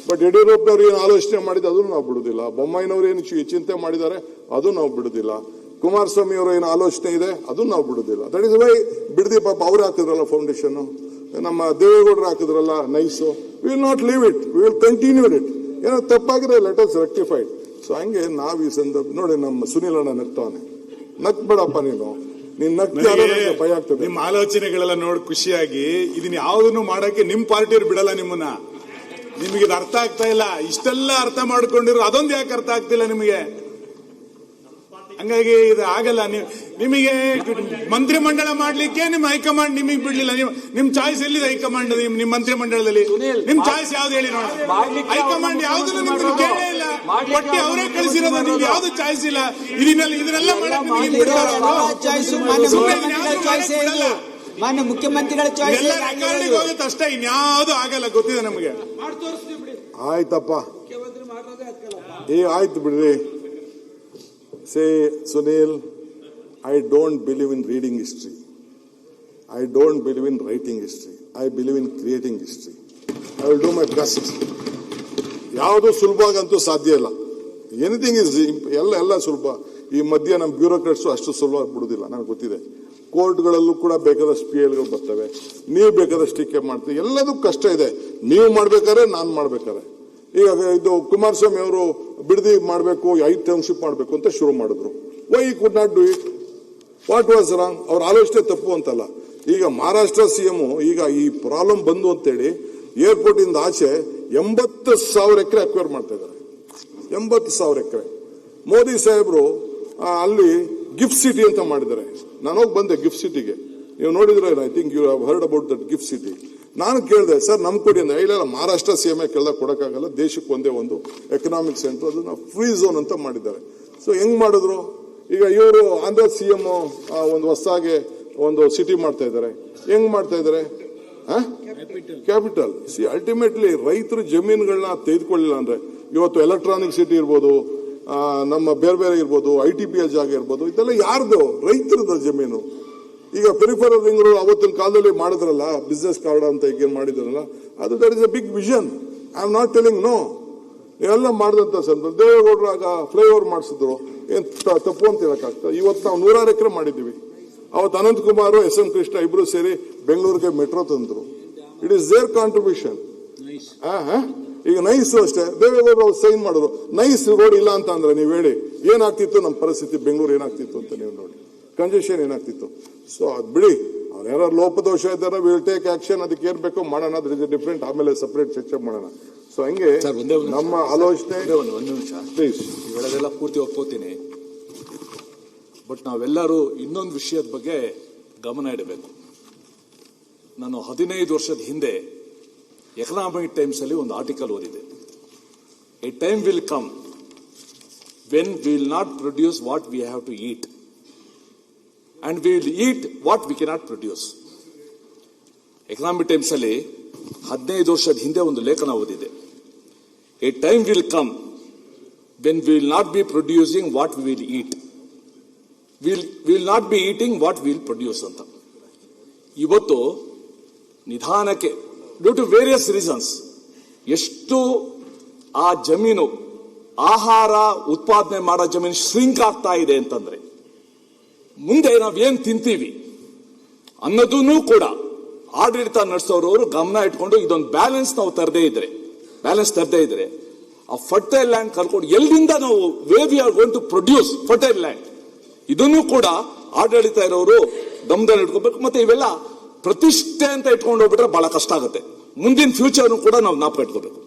But ಯಡಿಯೂರಪ್ಪನವ್ರು ಏನು ಆಲೋಚನೆ ಮಾಡಿದ್ದು ಅದನ್ನು ನಾವು ಬಿಡುದಿಲ್ಲ. ಬೊಮ್ಮಾಯಿನವ್ರು ಏನು ಚಿಂತೆ ಮಾಡಿದ್ದಾರೆ ಅದು ನಾವು ಬಿಡುದಿಲ್ಲ. ಕುಮಾರಸ್ವಾಮಿ ಅವರು ಏನು ಆಲೋಚನೆ ಇದೆ ಅದನ್ನು ನಾವು ಬಿಡುದಿಲ್ಲ. ದಟ್ ಇಸ್ ವೈ ಬಿಡದಿ ಪಾಪ ಅವ್ರು ಹಾಕಿದ್ರಲ್ಲ ಫೌಂಡೇಶನ್, ನಮ್ಮ ದೇವೇಗೌಡರು ಹಾಕಿದ್ರಲ್ಲ nice. We will not leave it, we will continue it. ಏನೋ ತಪ್ಪಾಗಿದೆ, ಲೆಟ್ ಅಸ್ ರೆಕ್ಟಿಫೈಡ್. ಸೊ ಹಂಗೆ ನಾವು ಈ ಸಂದರ್ಭ ನೋಡಿ, ನಮ್ಮ ಸುನೀಲ್ ಅಣ್ಣ ನಗ್ತಾನೆ. ನಕ್ಬೇಡಪ್ಪ ನೀನ್ ಭಯ ಆಗ್ತದೆ. ನಿಮ್ಮ ಆಲೋಚನೆಗಳೆಲ್ಲ ನೋಡಿ ಖುಷಿಯಾಗಿ ಇದನ್ನ ಯಾವುದನ್ನು ಮಾಡಕ್ಕೆ ನಿಮ್ ಪಾರ್ಟಿಯವ್ರು ಬಿಡಲ್ಲ ನಿಮ್ಮನ್ನ. ನಿಮಗೆ ಇದು ಅರ್ಥ ಆಗ್ತಾ ಇಲ್ಲ. ಇಷ್ಟೆಲ್ಲ ಅರ್ಥ ಮಾಡ್ಕೊಂಡಿರೋ ಅದೊಂದು ಯಾಕೆ ಅರ್ಥ ಆಗ್ತಿಲ್ಲ ನಿಮಗೆ? ಹಂಗಾಗಿ ಇದು ಆಗಲ್ಲ. ನಿಮಗೆ ಮಂತ್ರಿಮಂಡಲ ಮಾಡ್ಲಿಕ್ಕೆ ನಿಮ್ ಹೈಕಮಾಂಡ್ ನಿಮಗೆ ಬಿಡ್ಲಿಲ್ಲ. ನಿಮ್ ಚಾಯ್ಸ್ ಎಲ್ಲಿದೆ ಹೈಕಮಾಂಡ್? ನಿಮ್ ಮಂತ್ರಿಮಂಡಲದಲ್ಲಿ ನಿಮ್ ಚಾಯ್ಸ್ ಯಾವ್ದು ಹೇಳಿ ನೋಡಿ. ಹೈಕಮಾಂಡ್ ಯಾವ್ದನ್ನು ನಿಮ್ಗೆ ಕೇಳೇ ಇಲ್ಲ, ಒಟ್ಟಿ ಅವರೇ ಕಳಿಸಿರೋದು. ನಿಮ್ಗೆ ಯಾವ್ದು ಚಾಯ್ಸ್ ಇಲ್ಲ. ಇದನ್ನೆಲ್ಲ ಮಾನ್ಯ ಮುಖ್ಯಮಂತ್ರಿಗಳ ಚಾಯ್ಸ್ ಹೋಗುತ್ತೆ ಅಷ್ಟೇ, ಇನ್ಯಾವುದು ಆಗಲ್ಲ. ಗೊತ್ತಿದೆ ನಮಗೆ. ಆಯ್ತಪ್ಪ, ಆಯ್ತು ಬಿಡ್ರಿ. Say, Sunil, I don't believe in reading history. I don't believe in writing history. I believe in creating history. I will do my best. ಯಾವುದು ಸುಲಭವಾಗಂತೂ ಸಾಧ್ಯ ಇಲ್ಲ. ಎನಿಥಿಂಗ್ ಇಸ್ ಎಲ್ಲ ಸುಲಭ. ಈ ಮಧ್ಯ ನಮ್ಮ ಬ್ಯೂರೋಕ್ರಾಟ್ಸು ಅಷ್ಟು ಸುಲಭವಾಗಿ ಬಿಡುದಿಲ್ಲ, ನನಗೆ ಗೊತ್ತಿದೆ. ಕೋರ್ಟ್ಗಳಲ್ಲೂ ಕೂಡ ಬೇಕಾದಷ್ಟು PLಗಳು ಬರ್ತವೆ. ನೀವು ಬೇಕಾದಷ್ಟು ಟೀಕೆ ಮಾಡ್ತೀವಿ. ಎಲ್ಲದೂ ಕಷ್ಟ ಇದೆ. ನೀವು ಮಾಡ್ಬೇಕಾದ್ರೆ, ನಾನು ಮಾಡ್ಬೇಕಾದ್ರೆ. ಈಗ ಇದು ಕುಮಾರಸ್ವಾಮಿ ಅವರು ಬಿಡದಿ ಮಾಡಬೇಕು, 5 ಟೌನ್ಶಿಪ್ ಮಾಡಬೇಕು ಅಂತ ಶುರು ಮಾಡಿದ್ರು. Why could not do it? What was wrong? ಅವ್ರ ಆಲೋಚನೆ ತಪ್ಪು ಅಂತಲ್ಲ. ಈಗ ಮಹಾರಾಷ್ಟ್ರ CM ಈಗ ಈ ಪ್ರಾಬ್ಲಮ್ ಬಂದು ಅಂತೇಳಿ ಏರ್ಪೋರ್ಟ್ ಇಂದ ಆಚೆ 80,000 ಎಕರೆ ಅಕ್ವೈರ್ ಮಾಡ್ತಾ ಇದ್ದಾರೆ. 80,000 ಎಕರೆ. ಮೋದಿ ಸಾಹೇಬರು ಅಲ್ಲಿ ಗಿಫ್ಟ್ ಸಿಟಿ ಅಂತ ಮಾಡಿದ್ದಾರೆ. ನಾನು ಹೋಗಿ ಬಂದೆ ಗಿಫ್ಟ್ ಸಿಟಿಗೆ. ನೀವು ನೋಡಿದ್ರೆ, I think you have heard about that gift city. ನಾನು ಕೇಳಿದೆ, ಸರ್ ನಮ್ ಕೊಡಿ ಅಂದ್ರೆ, ಇಲ್ಲ ಮಹಾರಾಷ್ಟ್ರ CM ಕೇಳ್ದಾಗ ಕೊಡಕ್ಕಾಗಲ್ಲ, ದೇಶಕ್ಕೆ ಒಂದೇ ಒಂದು ಎಕನಾಮಿಕ್ ಸೆಂಟರ್, ಅದನ್ನ ಫ್ರೀ ಝೋನ್ ಅಂತ ಮಾಡಿದ್ದಾರೆ. ಸೊ ಹೆಂಗ್ ಮಾಡಿದ್ರು? ಈಗ ಇವರು ಆಂಧ್ರ CM ಒಂದು ಹೊಸದಾಗಿ ಒಂದು ಸಿಟಿ ಮಾಡ್ತಾ ಇದ್ದಾರೆ. ಹೆಂಗ್ ಮಾಡ್ತಾ ಇದ್ದಾರೆ? ಕ್ಯಾಪಿಟಲ್. ಅಲ್ಟಿಮೇಟ್ಲಿ ರೈತರು ಜಮೀನುಗಳನ್ನ ತೆಗೆದುಕೊಳ್ಳಿಲ್ಲ ಅಂದ್ರೆ, ಇವತ್ತು ಎಲೆಕ್ಟ್ರಾನಿಕ್ ಸಿಟಿ ಇರ್ಬೋದು, ನಮ್ಮ ಬೇರೆ ಇರ್ಬೋದು, ITPL ಜಾಗ ಇರ್ಬೋದು, ಇದೆಲ್ಲ ಯಾರ್ದು? ರೈತರದ ಜಮೀನು. ಈಗ ಪೆರಿಫೆರಲ್ ರಿಂಗ್ ರೋಡ್ ಅವತ್ತಿನ ಕಾಲದಲ್ಲಿ ಮಾಡಿದ್ರಲ್ಲ, ಬಿಸ್ನೆಸ್ ಕಾರ್ಡ್ ಅಂತ ಈಗ ಮಾಡಿದ್ರಲ್ಲ, ಅದು that is a big vision. I am not telling no. ಇವೆಲ್ಲ ಮಾಡಿದಂತ ಸಂದರ್ಭ ದೇವೇಗೌಡರು ಆಗ ಫ್ಲೈಓವರ್ ಮಾಡಿಸಿದ್ರು. ಏನ್ ತಪ್ಪು ಅಂತ ಹೇಳಕ್ಕಾಗ್ತದೆ? ಇವತ್ತು ನಾವು 106 ಎಕರೆ ಮಾಡಿದ್ದೀವಿ. ಅವತ್ತು ಅನಂತಕುಮಾರ್, SM ಕೃಷ್ಣ ಇಬ್ರು ಸೇರಿ ಬೆಂಗಳೂರಿಗೆ ಮೆಟ್ರೋ ತಂದ್ರು. It is their contribution. ಈಗ ನೈಸ್ ಅಷ್ಟೇ, ದೇವೇಗೌಡರು ಅವ್ರು ಸೈನ್ ಮಾಡಿದ್ರು. ನೈಸ್ ರೋಡ್ ಇಲ್ಲ ಅಂತ ಅಂದ್ರೆ ನೀವು ಹೇಳಿ ಏನಾಗ್ತಿತ್ತು ನಮ್ಮ ಪರಿಸ್ಥಿತಿ? ಬೆಂಗಳೂರು ಏನಾಗ್ತಿತ್ತು ಅಂತ ನೀವು ನೋಡಿ, ಕಂಜೆಷನ್ ಏನಾಗ್ತಿತ್ತು. ಸೊ ಅದ್ ಬಿಡಿ, ಅವ್ರು ಯಾರು ಲೋಪದೋಷ ಇದ್ದಾರೆ, ವಿಲ್ ಟೇಕ್ ಆಕ್ಷನ್. ಅದಕ್ಕೆ ಏನ್ ಬೇಕೋ ಮಾಡೋಣ, ಅದ್ರ ಇಸ್ ಡಿಫ್ರೆಂಟ್. ಆಮೇಲೆ ಸಪರೇಟ್ ಚರ್ಚೆ ಮಾಡೋಣ. ಸೊ ಹಂಗೆ ನಮ್ಮ ಆಲೋಚನೆ. ಒಂದು ನಿಮಿಷ ಪ್ಲೀಸ್. ಇವೆಲ್ಲದೆಲ್ಲ ಪೂರ್ತಿ ಒಪ್ಕೋತೀನಿ. ಬಟ್ ನಾವೆಲ್ಲರೂ ಇನ್ನೊಂದು ವಿಷಯದ ಬಗ್ಗೆ ಗಮನ ಇಡಬೇಕು. ನಾನು 15 ವರ್ಷದ ಹಿಂದೆ ಎಕನಾಮಿಕ್ ಟೈಮ್ಸ್ ಅಲ್ಲಿ ಒಂದು ಆರ್ಟಿಕಲ್ ಓದಿದೆ. A time will come when we will not produce what we have to eat and we will eat what we cannot produce. Economic Times ಅಲ್ಲಿ 15 ವರ್ಷದ ಹಿಂದೆ ಒಂದು ಲೇಖನ ಓದಿದೆ. A time will come when we will not be producing what we will eat, we will not be eating what we will produce ಅಂತ. ಇವತ್ತು ನಿಧಾನಕ್ಕೆ due to various reasons ಎಷ್ಟು ಆ ಜಮೀನು, ಆಹಾರ ಉತ್ಪಾದನೆ ಮಾಡೋ ಜಮೀನು ಶ್ರಿಂಕ್ ಆಗ್ತಾ ಇದೆ ಅಂತಂದ್ರೆ, ಮುಂದೆ ನಾವೇನ್ ತಿಂತೀವಿ ಅನ್ನೋದನ್ನು ಕೂಡ ಆಡಳಿತ ನಡೆಸೋರವರು ಗಮನ ಇಟ್ಕೊಂಡು ಇದೊಂದು ಬ್ಯಾಲೆನ್ಸ್ ನಾವು ತರದೇ ಇದ್ರೆ ಆ ಫರ್ಟೈಲ್ ಲ್ಯಾಂಡ್ ಕರ್ಕೊಂಡು ಎಲ್ಲಿಂದ ನಾವು we are going to produce fertile land, ಇದನ್ನು ಕೂಡ ಆಡಳಿತ ಇರೋರು ಗಮನದಲ್ಲಿ ಇಟ್ಕೋಬೇಕು. ಮತ್ತೆ ಇವೆಲ್ಲ ಪ್ರತಿಷ್ಠೆ ಅಂತ ಇಟ್ಕೊಂಡು ಹೋಗ್ಬಿಟ್ರೆ ಬಹಳ ಕಷ್ಟ ಆಗುತ್ತೆ. ಮುಂದಿನ ಫ್ಯೂಚರ್ ಕೂಡ ನಾವು ಜ್ಞಾಪಕ ಇಟ್ಕೋಬೇಕು.